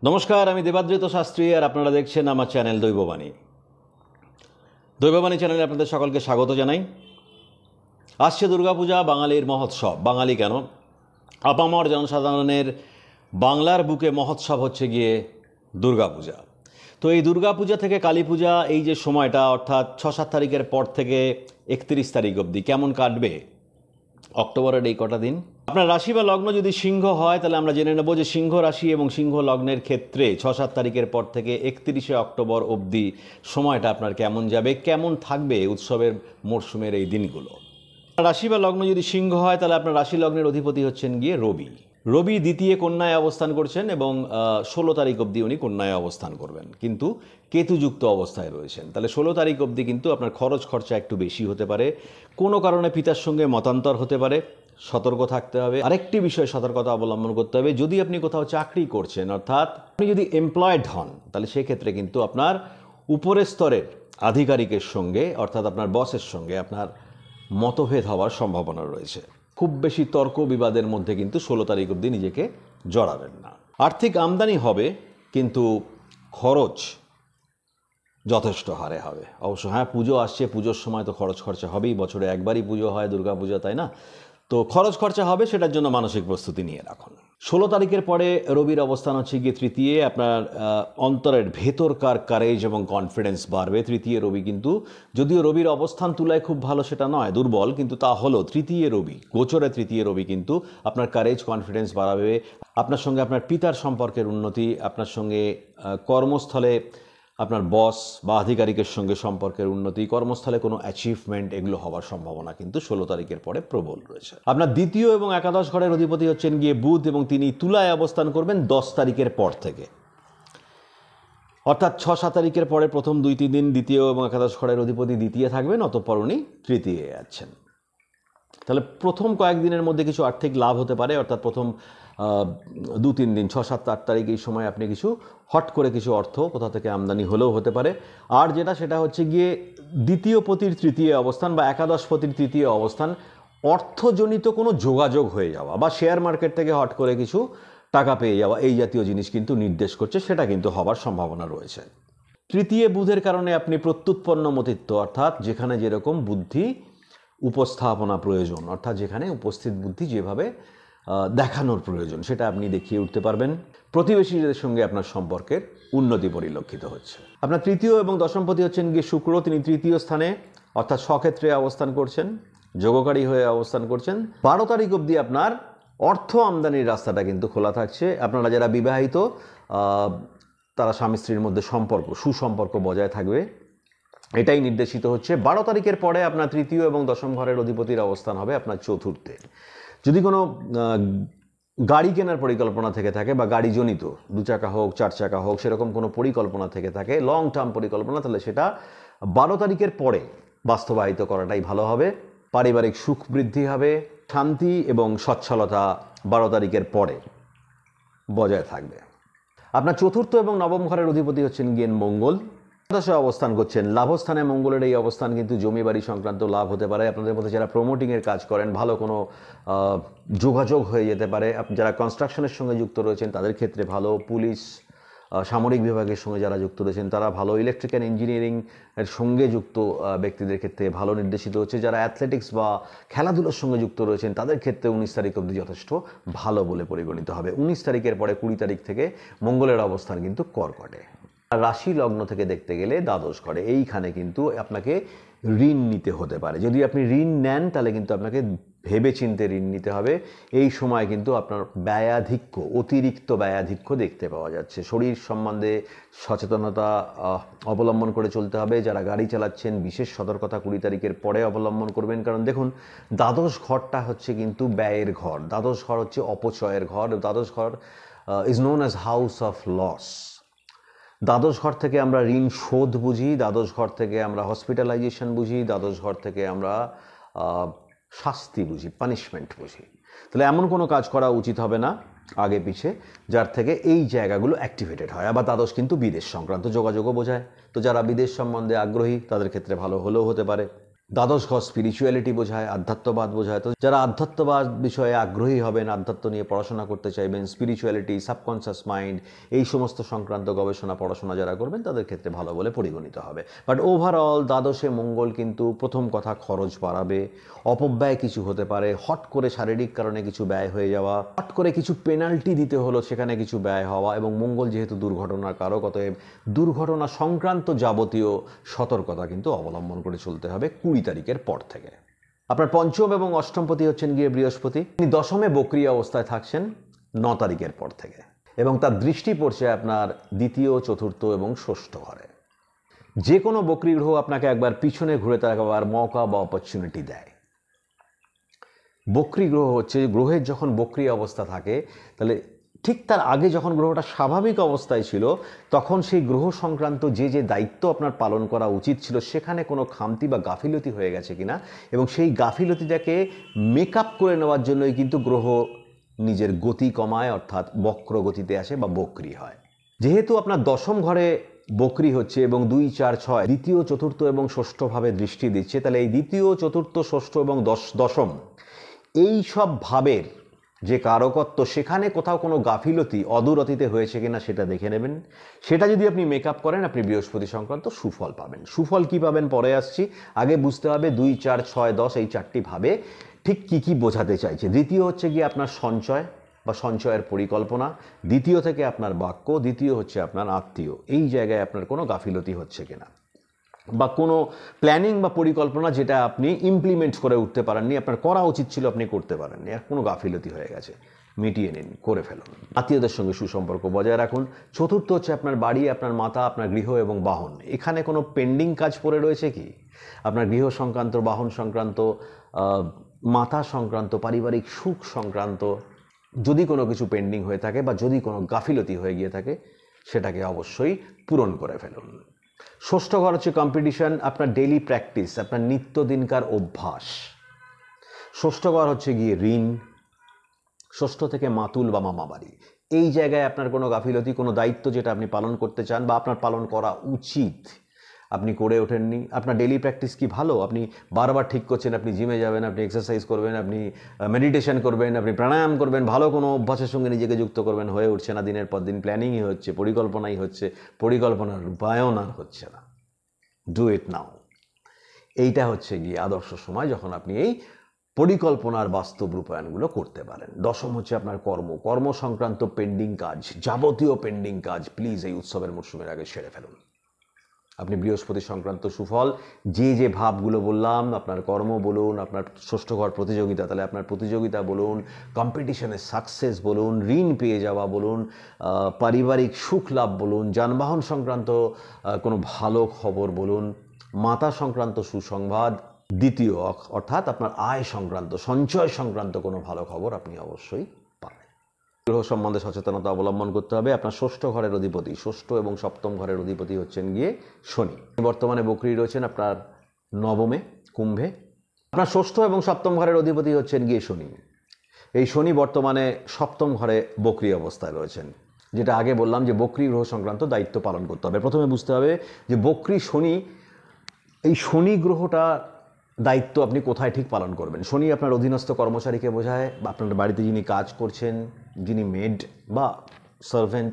নমস্কার, আমি দেবাদ্রিত শাস্ত্রী আর আপনারা দেখছেন আমার চ্যানেল দৈববাণী। দৈববাণী চ্যানেলে আপনাদের সকলকে স্বাগত জানাই। আসছে দুর্গাপূজা, বাঙালির মহোৎসব। বাঙালি কেন, আপামর জনসাধারণের বাংলার বুকে মহোৎসব হচ্ছে গিয়ে দুর্গাপূজা। তো এই দুর্গাপূজা থেকে কালী পূজা, এই যে সময়টা অর্থাৎ 6-7 তারিখের পর থেকে 31 তারিখ অবধি কেমন কাটবে অক্টোবরের এই কটা দিন। আপনার রাশি বা লগ্ন যদি সিংহ হয় তাহলে আমরা জেনে নেব যে সিংহ রাশি এবং সিংহ লগ্নের ক্ষেত্রে 6-7 তারিখের পর থেকে 31শে অক্টোবর অবধি সময়টা আপনার কেমন যাবে, কেমন থাকবে উৎসবের মরশুমের এই দিনগুলো। রাশি বা লগ্ন যদি সিংহ হয় তাহলে আপনার রাশি লগ্নের অধিপতি হচ্ছেন গিয়ে রবি। রবি দ্বিতীয় কন্যায় অবস্থান করছেন এবং 16 তারিখ অবধি উনি কন্যায় অবস্থান করবেন, কিন্তু কেতুযুক্ত অবস্থায় রয়েছেন। তাহলে 16 তারিখ অবধি কিন্তু আপনার খরচ খরচা একটু বেশি হতে পারে, কোনো কারণে পিতার সঙ্গে মতান্তর হতে পারে, সতর্ক থাকতে হবে। আরেকটি বিষয়ে সতর্কতা অবলম্বন করতে হবে, যদি আপনি কোথাও চাকরি করছেন অর্থাৎ আপনি যদি এমপ্লয়েড হন তাহলে সেক্ষেত্রে কিন্তু আপনার উপরের স্তরের আধিকারিকের সঙ্গে অর্থাৎ আপনার বসের সঙ্গে আপনার মতভেদ হওয়ার সম্ভাবনা রয়েছে। খুব বেশি তর্ক বিবাদের মধ্যে কিন্তু 16 তারিখ অবধি নিজেকে জড়াবেন না। আর্থিক আমদানি হবে, কিন্তু খরচ যথেষ্ট হারে হবে। অবশ্য হ্যাঁ, পুজো আসছে, পুজোর সময় তো খরচ খরচা হবেই, বছরে একবারই পুজো হয় দুর্গা পূজা, তাই না? তো খরচ খরচা হবে, সেটার জন্য মানসিক প্রস্তুতি নিয়ে রাখুন। 16 তারিখের পরে রবির অবস্থান হচ্ছে গিয়ে তৃতীয়। আপনার অন্তরের ভেতরকার কারেজ এবং কনফিডেন্স বাড়বে তৃতীয় রবি। কিন্তু যদিও রবির অবস্থান তুলায় খুব ভালো সেটা নয়, দুর্বল, কিন্তু তা হলো তৃতীয় রবি, গোচরে তৃতীয় রবি কিন্তু আপনার কারেজ কনফিডেন্স বাড়াবে। আপনার সঙ্গে আপনার পিতার সম্পর্কের উন্নতি, আপনার সঙ্গে কর্মস্থলে আপনার বস বা আধিকারিকের সঙ্গে সম্পর্কের উন্নতি, কর্মস্থলে কোনো অ্যাচিভমেন্ট, এগুলো হওয়ার সম্ভাবনা কিন্তু 16 তারিখের পরে প্রবল রয়েছে। আপনার দ্বিতীয় এবং একাদশ ঘরের অধিপতি হচ্ছেন গিয়ে বুধ এবং তিনি তুলায় অবস্থান করবেন 10 তারিখের পর থেকে, অর্থাৎ 6-7 তারিখের পরে প্রথম 2-3 দিন দ্বিতীয় এবং একাদশ ঘরের অধিপতি দ্বিতীয় থাকবেন, অতঃপর উনি তৃতীয় যাচ্ছেন। তাহলে প্রথম কয়েকদিনের মধ্যে কিছু আর্থিক লাভ হতে পারে, অর্থাৎ প্রথম 2-3 দিন 6-7-8 তারিখ এই সময় আপনি কিছু হট করে কিছু অর্থ কোথা থেকে আমদানি হলেও হতে পারে। আর সেটা হচ্ছে গিয়ে দ্বিতীয় পতির তৃতীয় অবস্থান বা একাদশ পতির তৃতীয় অবস্থান, অর্থজনিত কোনো যোগাযোগ হয়ে যাওয়া বা শেয়ার মার্কেট থেকে হট করে কিছু টাকা পেয়ে যাওয়া, এই জাতীয় জিনিস কিন্তু নির্দেশ করছে, সেটা কিন্তু হবার সম্ভাবনা রয়েছে। তৃতীয় বুধের কারণে আপনি প্রত্যুৎপন্ন মতিত্ব, অর্থাৎ যেখানে যেরকম বুদ্ধি উপস্থাপনা প্রয়োজন, অর্থাৎ যেখানে উপস্থিত বুদ্ধি যেভাবে দেখানোর প্রয়োজন সেটা আপনি দেখিয়ে উঠতে পারবেন। প্রতিবেশীদের সঙ্গে আপনার সম্পর্কের উন্নতি পরিলক্ষিত হচ্ছে। আপনার তৃতীয় এবং দশমপতি হচ্ছেন গিয়ে শুক্র, তিনি তৃতীয় স্থানে অর্থাৎ স্বক্ষেত্রে অবস্থান করছেন, যোগকারী হয়ে অবস্থান করছেন। 12 তারিখ অবধি আপনার অর্থ আমদানির রাস্তাটা কিন্তু খোলা থাকছে। আপনারা যারা বিবাহিত তারা স্বামী স্ত্রীর মধ্যে সুসম্পর্ক বজায় থাকবে, এটাই নির্দেশিত হচ্ছে। 12 তারিখের পরে আপনার তৃতীয় এবং দশম ঘরের অধিপতির অবস্থান হবে আপনার চতুর্থে। যদি কোনো গাড়ি কেনার পরিকল্পনা থেকে থাকে বা গাড়িজনিত 2 চাকা হোক 4 চাকা হোক সেরকম কোনো পরিকল্পনা থেকে থাকে, লং টার্ম পরিকল্পনা, তাহলে সেটা 12 তারিখের পরে বাস্তবায়িত করাটাই ভালো হবে। পারিবারিক সুখ বৃদ্ধি হবে, শান্তি এবং সচ্ছলতা 12 তারিখের পরে বজায় থাকবে। আপনার চতুর্থ এবং নবম ঘরের অধিপতি হচ্ছেন গিয়ে মঙ্গল, একাদশে অবস্থান করছেন। লাভস্থানে মঙ্গলের এই অবস্থান কিন্তু জমি বাড়ি সংক্রান্ত লাভ হতে পারে। আপনাদের মধ্যে যারা প্রমোটিংয়ের কাজ করেন, ভালো কোনো যোগাযোগ হয়ে যেতে পারে। যারা কনস্ট্রাকশনের সঙ্গে যুক্ত রয়েছেন তাদের ক্ষেত্রে ভালো, পুলিশ সামরিক বিভাগের সঙ্গে যারা যুক্ত রয়েছেন তারা ভালো, ইলেকট্রিক্যাল ইঞ্জিনিয়ারিং এর সঙ্গে যুক্ত ব্যক্তিদের ক্ষেত্রে ভালো নির্দেশিত হচ্ছে। যারা অ্যাথলেটিক্স বা খেলাধুলার সঙ্গে যুক্ত রয়েছেন তাদের ক্ষেত্রে 19 তারিখ অবধি যথেষ্ট ভালো বলে পরিগণিত হবে। 19 তারিখের পরে 20 তারিখ থেকে মঙ্গলের অবস্থান কিন্তু কর্কটে। রাশি লগ্ন থেকে দেখতে গেলে দ্বাদশ ঘরে, এইখানে কিন্তু আপনাকে ঋণ নিতে হতে পারে। যদি আপনি ঋণ নেন তাহলে কিন্তু আপনাকে ভেবে চিন্তে ঋণ নিতে হবে। এই সময় কিন্তু আপনার ব্যয়াধিক্য, অতিরিক্ত ব্যয়াধিক্য দেখতে পাওয়া যাচ্ছে। শরীর সম্বন্ধে সচেতনতা অবলম্বন করে চলতে হবে। যারা গাড়ি চালাচ্ছেন বিশেষ সতর্কতা 20 তারিখের পরে অবলম্বন করবেন, কারণ দেখুন দ্বাদশ ঘরটা হচ্ছে কিন্তু ব্যয়ের ঘর, দ্বাদশ ঘর হচ্ছে অপচয়ের ঘর। দ্বাদশ ঘর is known as house of loss. দ্বাদশ ঘর থেকে আমরা ঋণ শোধ বুঝি, দ্বাদশ ঘর থেকে আমরা হসপিটালাইজেশন বুঝি, দ্বাদশ ঘর থেকে আমরা শাস্তি বুঝি, পানিশমেন্ট বুঝি। তাহলে এমন কোনো কাজ করা উচিত হবে না আগে পিছে যার থেকে এই জায়গাগুলো অ্যাক্টিভেটেড হয়। আবার দ্বাদশ কিন্তু বিদেশ সংক্রান্ত যোগাযোগও বোঝায়। তো যারা বিদেশ সম্বন্ধে আগ্রহী তাদের ক্ষেত্রে ভালো হলেও হতে পারে। দ্বাদশ ঘর স্পিরিচুয়ালিটি বোঝায়, আধ্যাত্মবাদ বোঝায়। তো যারা আধ্যাত্মবাদ বিষয়ে আগ্রহী হবেন, আধ্যাত্ম নিয়ে পড়াশোনা করতে চাইবেন, স্পিরিচুয়ালিটি, সাবকনসিয়াস মাইন্ড, এই সমস্ত সংক্রান্ত গবেষণা পড়াশোনা যারা করবেন তাদের ক্ষেত্রে ভালো বলে পরিগণিত হবে। বাট ওভারঅল দ্বাদশে মঙ্গল কিন্তু প্রথম কথা খরচ বাড়াবে, অপব্যয় কিছু হতে পারে, হট করে শারীরিক কারণে কিছু ব্যয় হয়ে যাওয়া, হট করে কিছু পেনাল্টি দিতে হলো সেখানে কিছু ব্যয় হওয়া, এবং মঙ্গল যেহেতু দুর্ঘটনার কারক, অতএব দুর্ঘটনা সংক্রান্ত যাবতীয় সতর্কতা কিন্তু অবলম্বন করে চলতে হবে 20 তারিখের পর থেকে। আপনার পঞ্চম এবং অষ্টমপতি হচ্ছেন গিয়ে বৃহস্পতি। তিনি দশমে বক্রী অবস্থায় থাকছেন 9 তারিখের পর থেকে, এবং তার দৃষ্টি পড়ছে আপনার দ্বিতীয়, চতুর্থ এবং ষষ্ঠ ঘরে। যে কোনো বক্রী গ্রহ আপনাকে একবার পিছনে ঘুরে তাকাবার মৌকা বা অপরচুনিটি দেয়। বক্রী গ্রহ হচ্ছে, গ্রহের যখন বক্রী অবস্থা থাকে তাহলে ঠিক তার আগে যখন গ্রহটা স্বাভাবিক অবস্থায় ছিল তখন সেই গ্রহ সংক্রান্ত যে যে দায়িত্ব আপনার পালন করা উচিত ছিল সেখানে কোনো খামতি বা গাফিলতি হয়ে গেছে কিনা, এবং সেই গাফিলতিটাকে মেকআপ করে নেওয়ার জন্যই কিন্তু গ্রহ নিজের গতি কমায়, অর্থাৎ বক্র গতিতে আসে বা বক্রী হয়। যেহেতু আপনার দশম ঘরে বক্রী হচ্ছে এবং 2, 4, 6 দ্বিতীয়, চতুর্থ এবং ষষ্ঠভাবে দৃষ্টি দিচ্ছে, তাহলে এই দ্বিতীয়, চতুর্থ, ষষ্ঠ এবং দশম এই সব ভাবের যে কারকত্ব, সেখানে কোথাও কোনো গাফিলতি অদূর অতীতে হয়েছে কিনা সেটা দেখে নেবেন। সেটা যদি আপনি মেকআপ করেন আপনি বৃহস্পতি সংক্রান্ত সুফল পাবেন। সুফল কি পাবেন পরে আসছি, আগে বুঝতে হবে 2, 4, 6, 10 এই 4টি ভাবে ঠিক কি কি বোঝাতে চাইছে। দ্বিতীয় হচ্ছে গিয়ে আপনার সঞ্চয় বা সঞ্চয়ের পরিকল্পনা, দ্বিতীয় থেকে আপনার বাক্য, দ্বিতীয় হচ্ছে আপনার আত্মীয়। এই জায়গায় আপনার কোনো গাফিলতি হচ্ছে কিনা, বা কোনো প্ল্যানিং বা পরিকল্পনা যেটা আপনি ইমপ্লিমেন্ট করে উঠতে পারেননি, আপনার করা উচিত ছিল আপনি করতে পারেননি, আর কোনো গাফিলতি হয়ে গেছে, মিটিয়ে নিন, করে ফেলুন। আত্মীয়দের সঙ্গে সুসম্পর্ক বজায় রাখুন। চতুর্থ হচ্ছে আপনার বাড়ি, আপনার মাতা, আপনার গৃহ এবং বাহন। এখানে কোনো পেন্ডিং কাজ পড়ে রয়েছে কি? আপনার গৃহ সংক্রান্ত, বাহন সংক্রান্ত, মাতা সংক্রান্ত, পারিবারিক সুখ সংক্রান্ত যদি কোনো কিছু পেন্ডিং হয়ে থাকে বা যদি কোনো গাফিলতি হয়ে গিয়ে থাকে সেটাকে অবশ্যই পূরণ করে ফেলুন। ষষ্ঠ ঘর হচ্ছে কম্পিটিশন, আপনার ডেইলি প্র্যাকটিস, আপনার নিত্যদিনকার অভ্যাস। ষষ্ঠ ঘর হচ্ছে গিয়ে ঋণ, ষষ্ঠ থেকে মাতুল বা মামা বাড়ি। এই জায়গায় আপনার কোনো গাফিলতি, কোনো দায়িত্ব যেটা আপনি পালন করতে চান বা আপনার পালন করা উচিত আপনি করে ওঠেননি। আপনার ডেইলি প্র্যাকটিস কি ভালো, আপনি বারবার ঠিক করছেন আপনি জিমে যাবেন, আপনি এক্সারসাইজ করবেন, আপনি মেডিটেশন করবেন, আপনি প্রাণায়াম করবেন, ভালো কোনো অভ্যাসের সঙ্গে নিজেকে যুক্ত করবেন, হয়ে উঠছে না। দিনের পর দিন প্ল্যানিংই হচ্ছে, পরিকল্পনাই হচ্ছে, পরিকল্পনার রূপায়ণ আর হচ্ছে না। ডু ইট নাও। এইটা হচ্ছে গিয়ে আদর্শ সময় যখন আপনি এই পরিকল্পনার বাস্তব রূপায়ণগুলো করতে পারেন। দশম হচ্ছে আপনার কর্ম সংক্রান্ত পেন্ডিং কাজ, যাবতীয় পেন্ডিং কাজ প্লিজ এই উৎসবের মরশুমের আগে সেরে ফেলুন। আপনি বৃহস্পতি সংক্রান্ত সুফল, যে যে ভাবগুলো বললাম, আপনার কর্ম বলুন, আপনার ষষ্ঠ ঘর প্রতিযোগিতা, তাহলে আপনার প্রতিযোগিতা বলুন, কম্পিটিশনের সাকসেস বলুন, ঋণ পেয়ে যাওয়া বলুন, পারিবারিক সুখ লাভ বলুন, যানবাহন সংক্রান্ত কোনো ভালো খবর বলুন, মাতা সংক্রান্ত সুসংবাদ, দ্বিতীয় অর্থাৎ আপনার আয় সংক্রান্ত, সঞ্চয় সংক্রান্ত কোনো ভালো খবর আপনি অবশ্যই পাবেন। গ্রহ সম্বন্ধে সচেতনতা অবলম্বন করতে হবে। আপনার ষষ্ঠ ঘরের অধিপতি, ষষ্ঠ এবং সপ্তম ঘরের অধিপতি হচ্ছেন গিয়ে শনি। বর্তমানে বক্রী রয়েছেন আপনার নবমে কুম্ভে। আপনার ষষ্ঠ এবং সপ্তম ঘরের অধিপতি হচ্ছেন গিয়ে শনি। এই শনি বর্তমানে সপ্তম ঘরে বক্রী অবস্থায় রয়েছেন। যেটা আগে বললাম যে বক্রী গ্রহ সংক্রান্ত দায়িত্ব পালন করতে হবে। প্রথমে বুঝতে হবে যে বক্রী শনি, এই শনি গ্রহটা দায়িত্ব আপনি কোথায় ঠিক পালন করবেন। শনি আপনার অধীনস্থ কর্মচারীকে বোঝায়, বা আপনার বাড়িতে যিনি কাজ করছেন, যিনি মেড বা সার্ভেন্ট,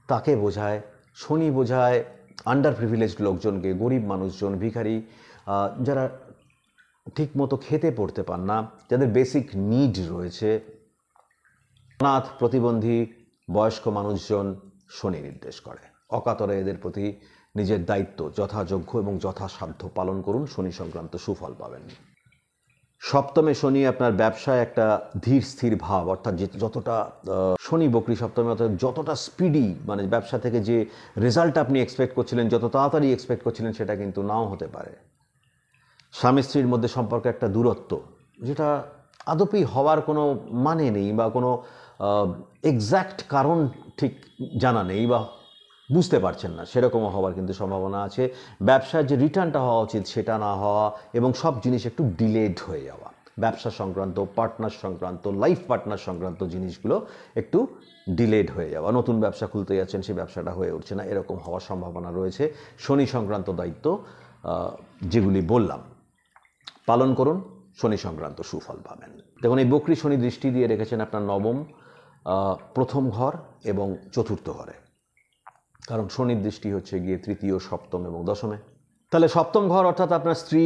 তাকে বোঝায়। শনি বোঝায় আন্ডার প্রিভিলেজড লোকজনকে, গরিব মানুষজন, ভিখারি, যারা ঠিকমতো খেতে পড়তে পান না, যাদের বেসিক নিড রয়েছে, অনাথ, প্রতিবন্ধী, বয়স্ক মানুষজন শনি নির্দেশ করে। অকাতরে এদের প্রতি নিজের দায়িত্ব যথাযোগ্য এবং যথাসাধ্য পালন করুন, শনি সংক্রান্ত সুফল পাবেন। সপ্তমে শনি আপনার ব্যবসায় একটা ধীর স্থির ভাব, অর্থাৎ যতটা শনি বক্রী সপ্তমে, অর্থাৎ যতটা স্পিডি, মানে ব্যবসা থেকে যে রেজাল্ট আপনি এক্সপেক্ট করছিলেন, যত তাড়াতাড়ি এক্সপেক্ট করছিলেন, সেটা কিন্তু নাও হতে পারে। স্বামী স্ত্রীর মধ্যে সম্পর্কে একটা দূরত্ব, যেটা আদপেই হওয়ার কোনো মানে নেই বা কোনো এক্স্যাক্ট কারণ ঠিক জানা নেই বা বুঝতে পারছেন না, সেরকমও হওয়ার কিন্তু সম্ভাবনা আছে। ব্যবসার যে রিটার্নটা হওয়া উচিত সেটা না হওয়া, এবং সব জিনিস একটু ডিলেড হয়ে যাওয়া। ব্যবসা সংক্রান্ত, পার্টনার সংক্রান্ত, লাইফ পার্টনার সংক্রান্ত জিনিসগুলো একটু ডিলেড হয়ে যাওয়া। নতুন ব্যবসা খুলতে যাচ্ছেন, সেই ব্যবসাটা হয়ে উঠছে না, এরকম হওয়ার সম্ভাবনা রয়েছে। শনি সংক্রান্ত দায়িত্ব যেগুলি বললাম, পালন করুন, শনি সংক্রান্ত সুফল পাবেন। দেখুন, এই বকরি শনি দৃষ্টি দিয়ে রেখেছেন আপনার নবম, প্রথম ঘর এবং চতুর্থ ঘরে, কারণ শনির দৃষ্টি হচ্ছে গিয়ে তৃতীয়, সপ্তম এবং দশমে। তাহলে সপ্তম ঘর অর্থাৎ আপনার স্ত্রী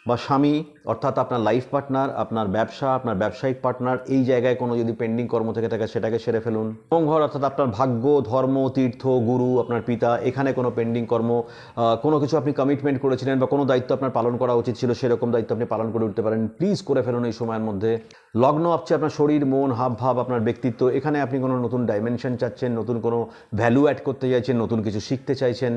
বা স্বামী, অর্থাৎ আপনার লাইফ পার্টনার, আপনার ব্যবসা, আপনার ব্যবসায়িক পার্টনার, এই জায়গায় কোনো যদি পেন্ডিং কর্ম থেকে থাকে সেটাকে সেরে ফেলুন। নবম ঘর অর্থাৎ আপনার ভাগ্য, ধর্ম, তীর্থ, গুরু, আপনার পিতা, এখানে কোনো পেন্ডিং কর্ম, কোনো কিছু আপনি কমিটমেন্ট করেছিলেন বা কোনো দায়িত্ব আপনার পালন করা উচিত ছিল, সেরকম দায়িত্ব আপনি পালন করে উঠতে পারেন, প্লিজ করে ফেলুন এই সময়ের মধ্যে। লগ্ন হচ্ছে আপনার শরীর, মন, হাবভাব, আপনার ব্যক্তিত্ব, এখানে আপনি কোনো নতুন ডাইমেনশন চাচ্ছেন, নতুন কোনো ভ্যালু অ্যাড করতে চাইছেন, নতুন কিছু শিখতে চাইছেন,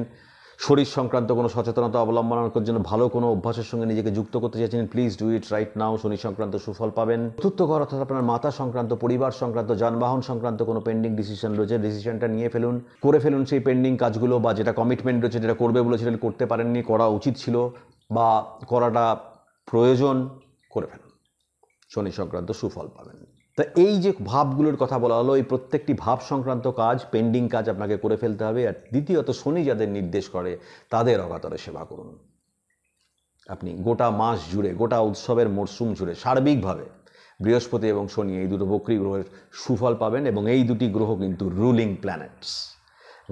শরীর সংক্রান্ত কোনো সচেতনতা অবলম্বনের জন্য ভালো কোনো অভ্যাসের সঙ্গে নিজেকে যুক্ত করতে চাইছেন, please do it right now, শনি সংক্রান্ত সুফল পাবেন। চতুর্থ ঘর অর্থাৎ আপনার মাতা সংক্রান্ত, পরিবার সংক্রান্ত, যানবাহন সংক্রান্ত কোনো পেন্ডিং ডিসিশন রয়েছে, ডিসিশনটা নিয়ে ফেলুন, করে ফেলুন সেই পেন্ডিং কাজগুলো, বা যেটা কমিটমেন্ট রয়েছে, যেটা করবে বলেছিলেন করতে পারেননি, করা উচিত ছিল বা করাটা প্রয়োজন, করে ফেলুন, শনি সংক্রান্ত সুফল পাবেন। তা এই যে ভাবগুলোর কথা বলা হলো, এই প্রত্যেকটি ভাব সংক্রান্ত কাজ, পেন্ডিং কাজ আপনাকে করে ফেলতে হবে। আর দ্বিতীয়ত, শনি যাদের নির্দেশ করে তাদের অগাতরে সেবা করুন। আপনি গোটা মাস জুড়ে, গোটা উৎসবের মরশুম জুড়ে সার্বিকভাবে বৃহস্পতি এবং শনি, এই দুটো বকরি গ্রহের সুফল পাবেন। এবং এই দুটি গ্রহ কিন্তু রুলিং প্ল্যানেটস,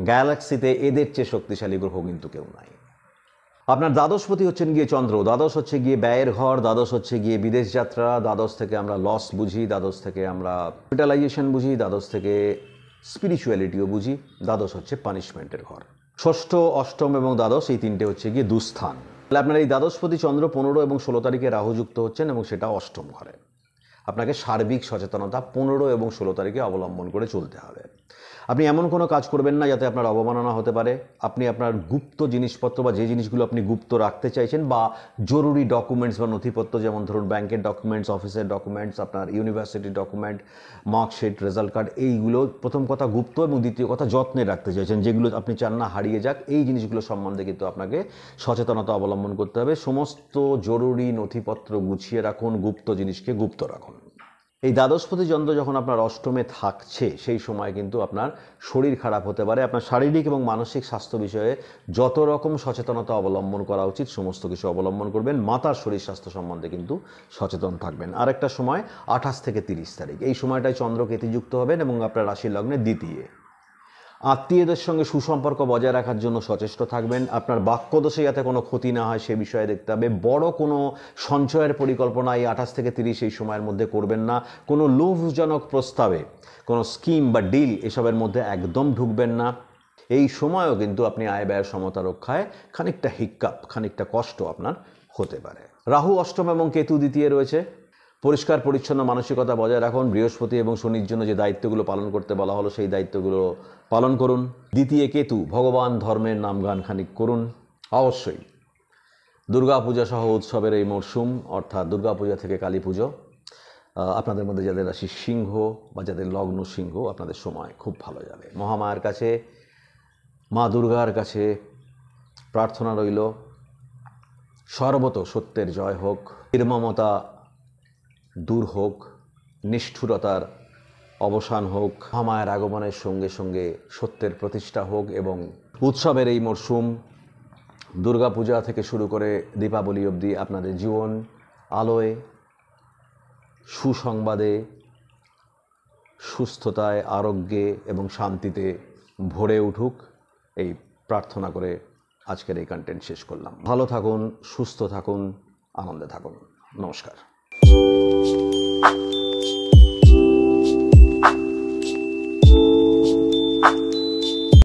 গ্যালাক্সিতে এদের চেয়ে শক্তিশালী গ্রহ কিন্তু কেউ নাই। আপনার দ্বাদশপতি হচ্ছেন গিয়ে চন্দ্র, দ্বাদশ হচ্ছে গিয়ে ব্যয়ের ঘর, দ্বাদশ হচ্ছে গিয়ে বিদেশ যাত্রা, দ্বাদশ থেকে আমরা লস বুঝি, দ্বাদশ থেকে আমরা হসপিটালাইজেশন বুঝি, দ্বাদশ থেকে স্পিরিচুয়ালিটিও বুঝি, দ্বাদশ হচ্ছে পানিশমেন্টের ঘর। ষষ্ঠ, অষ্টম এবং দ্বাদশ, এই তিনটে হচ্ছে গিয়ে দুস্থান। তাহলে আপনার এই দ্বাদশপতি চন্দ্র 15 এবং 16 তারিখে রাহুযুক্ত হচ্ছেন, এবং সেটা অষ্টম ঘরে। আপনাকে সার্বিক সচেতনতা 15 এবং 16 তারিখে অবলম্বন করে চলতে হবে। আপনি এমন কোনো কাজ করবেন না যাতে আপনার অবমাননা হতে পারে। আপনি আপনার গুপ্ত জিনিসপত্র বা যে জিনিসগুলো আপনি গুপ্ত রাখতে চাইছেন, বা জরুরি ডকুমেন্টস বা নথিপত্র, যেমন ধরুন ব্যাংকের ডকুমেন্টস, অফিসের ডকুমেন্টস, আপনার ইউনিভার্সিটির ডকুমেন্ট, মার্কশিট, রেজাল্ট কার্ড, এইগুলো প্রথম কথা গুপ্ত, এবং দ্বিতীয় কথা যত্নে রাখতে চাইছেন, যেগুলো আপনি চান না হারিয়ে যাক। এই জিনিসগুলো সম্বন্ধে কিন্তু আপনাকে সচেতনতা অবলম্বন করতে হবে। সমস্ত জরুরি নথিপত্র গুছিয়ে রাখুন, গুপ্ত জিনিসকে গুপ্ত রাখুন। এই দ্বাদশপতি চন্দ্র যখন আপনার অষ্টমে থাকছে, সেই সময় কিন্তু আপনার শরীর খারাপ হতে পারে। আপনার শারীরিক এবং মানসিক স্বাস্থ্য বিষয়ে যত রকম সচেতনতা অবলম্বন করা উচিত সমস্ত কিছু অবলম্বন করবেন। মাতার শরীর স্বাস্থ্য সম্বন্ধে কিন্তু সচেতন থাকবেন। আরেকটা সময় 28 থেকে 30 তারিখ, এই সময়টায় চন্দ্র কেতুযুক্ত হবেন এবং আপনার রাশির লগ্নে দ্বিতীয়। আত্মীয়দের সঙ্গে সুসম্পর্ক বজায় রাখার জন্য সচেষ্ট থাকবেন। আপনার বাক্যদোষে যাতে কোনো ক্ষতি না হয় সে বিষয়ে দেখতে হবে। বড় কোনো সঞ্চয়ের পরিকল্পনা এই 28 থেকে 30 এই সময়ের মধ্যে করবেন না। কোনো লোভজনক প্রস্তাবে, কোনো স্কিম বা ডিল, এসবের মধ্যে একদম ঢুকবেন না। এই সময়ও কিন্তু আপনি আয় ব্যয়ের সমতা রক্ষায় খানিকটা হিক্কাপ, খানিকটা কষ্ট আপনার হতে পারে। রাহু অষ্টম এবং কেতু দ্বিতীয় রয়েছে। পরিষ্কার পরিচ্ছন্ন মানসিকতা বজায় রাখুন। বৃহস্পতি এবং শনির জন্য যে দায়িত্বগুলো পালন করতে বলা হলো সেই দায়িত্বগুলো পালন করুন। দ্বিতীয় কেতু, ভগবান ধর্মের নামগান খানিক করুন। অবশ্যই দুর্গাপূজা সহ উৎসবের এই মরশুম, অর্থাৎ দুর্গাপূজা থেকে কালী পুজো, আপনাদের মধ্যে যাদের রাশি সিংহ বা যাদের লগ্ন সিংহ, আপনাদের সময় খুব ভালো যাবে। মহামায়ার কাছে, মা দুর্গার কাছে প্রার্থনা রইল সর্বত সত্যের জয় হোক, নির্মমতা দূর হোক, নিষ্ঠুরতার অবসান হোক, মহামায়ার আগমনের সঙ্গে সঙ্গে সত্যের প্রতিষ্ঠা হোক, এবং উৎসবের এই মরশুম দুর্গাপূজা থেকে শুরু করে দীপাবলি অবধি আপনাদের জীবন আলোয়, সুসংবাদে, সুস্থতায়, আরোগ্যে এবং শান্তিতে ভরে উঠুক, এই প্রার্থনা করে আজকের এই কন্টেন্ট শেষ করলাম। ভালো থাকুন, সুস্থ থাকুন, আনন্দে থাকুন। নমস্কার।